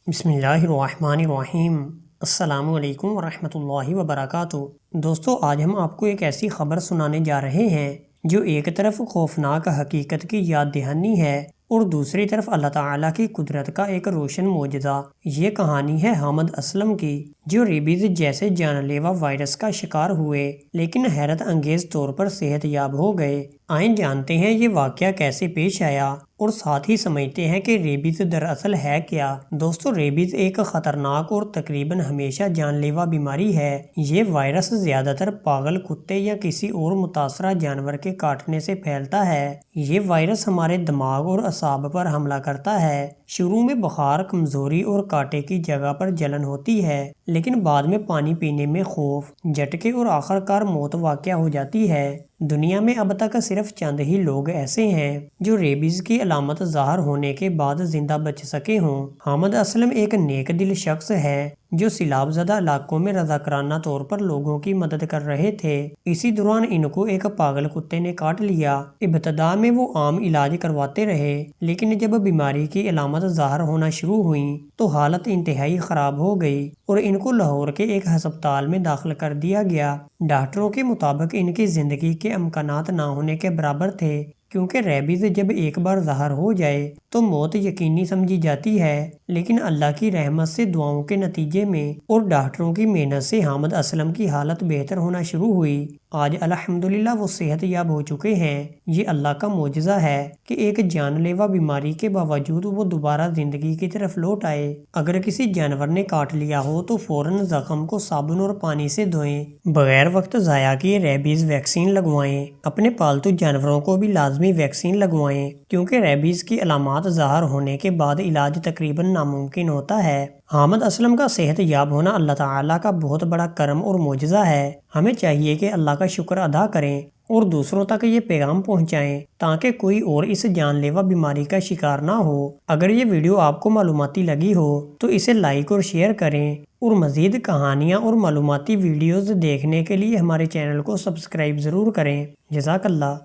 بسم اللہ الرحمن الرحیم۔ السلام علیکم ورحمۃ اللہ وبرکاتہ۔ دوستو، آج ہم آپ کو ایک ایسی خبر سنانے جا رہے ہیں جو ایک طرف خوفناک حقیقت کی یاد دہانی ہے اور دوسری طرف اللہ تعالیٰ کی قدرت کا ایک روشن معجزہ۔ یہ کہانی ہے حامد اسلم کی، جو ریبیز جیسے جان لیوا وائرس کا شکار ہوئے لیکن حیرت انگیز طور پر صحت یاب ہو گئے۔ آئیں جانتے ہیں یہ واقعہ کیسے پیش آیا اور ساتھ ہی سمجھتے ہیں کہ ریبیز دراصل ہے کیا۔ دوستو، ریبیز ایک خطرناک اور تقریباً ہمیشہ جان لیوا بیماری ہے۔ یہ وائرس زیادہ تر پاگل کتے یا کسی اور متاثرہ جانور کے کاٹنے سے پھیلتا ہے۔ یہ وائرس ہمارے دماغ اور اعصاب پر حملہ کرتا ہے۔ شروع میں بخار، کمزوری اور کانٹے کی جگہ پر جلن ہوتی ہے، لیکن بعد میں پانی پینے میں خوف، جھٹکے اور آخرکار موت واقع ہو جاتی ہے۔ دنیا میں اب تک صرف چند ہی لوگ ایسے ہیں جو ریبیز کی علامت ظاہر ہونے کے بعد زندہ بچ سکے ہوں۔ حامد اسلم ایک نیک دل شخص ہے جو سیلاب زدہ علاقوں میں رضاکارانہ طور پر لوگوں کی مدد کر رہے تھے۔ اسی دوران ان کو ایک پاگل کتے نے کاٹ لیا۔ ابتدا میں وہ عام علاج کرواتے رہے، لیکن جب بیماری کی علامت ظاہر ہونا شروع ہوئیں تو حالت انتہائی خراب ہو گئی اور ان کو لاہور کے ایک ہسپتال میں داخل کر دیا گیا۔ ڈاکٹروں کے مطابق ان کی زندگی کے امکانات نہ ہونے کے برابر تھے، کیونکہ ریبیز جب ایک بار ظاہر ہو جائے تو موت یقینی سمجھی جاتی ہے۔ لیکن اللہ کی رحمت سے دعاؤں کے نتیجے میں اور ڈاکٹروں کی محنت سے حامد اسلم کی حالت بہتر ہونا شروع ہوئی۔ آج الحمدللہ وہ صحت یاب ہو چکے ہیں۔ یہ اللہ کا معجزہ ہے کہ ایک جان لیوا بیماری کے باوجود وہ دوبارہ زندگی کی طرف لوٹ آئے۔ اگر کسی جانور نے کاٹ لیا ہو تو فوراً زخم کو صابن اور پانی سے دھوئیں، بغیر وقت ضائع کیے ریبیز ویکسین لگوائیں۔ اپنے پالتو جانوروں کو بھی لازمی ویکسین لگوائیں، کیونکہ ریبیز کی علامات ظاہر ہونے کے بعد علاج تقریباً ناممکن ہوتا ہے۔ حامد اسلم کا صحت یاب ہونا اللہ تعالیٰ کا بہت بڑا کرم اور معجزہ ہے۔ ہمیں چاہیے کہ اللہ کا شکر ادا کریں اور دوسروں تک یہ پیغام پہنچائیں تاکہ کوئی اور اس جان لیوا بیماری کا شکار نہ ہو۔ اگر یہ ویڈیو آپ کو معلوماتی لگی ہو تو اسے لائک اور شیئر کریں، اور مزید کہانیاں اور معلوماتی ویڈیوز دیکھنے کے لیے ہمارے چینل کو سبسکرائب ضرور کریں۔ جزاک اللہ۔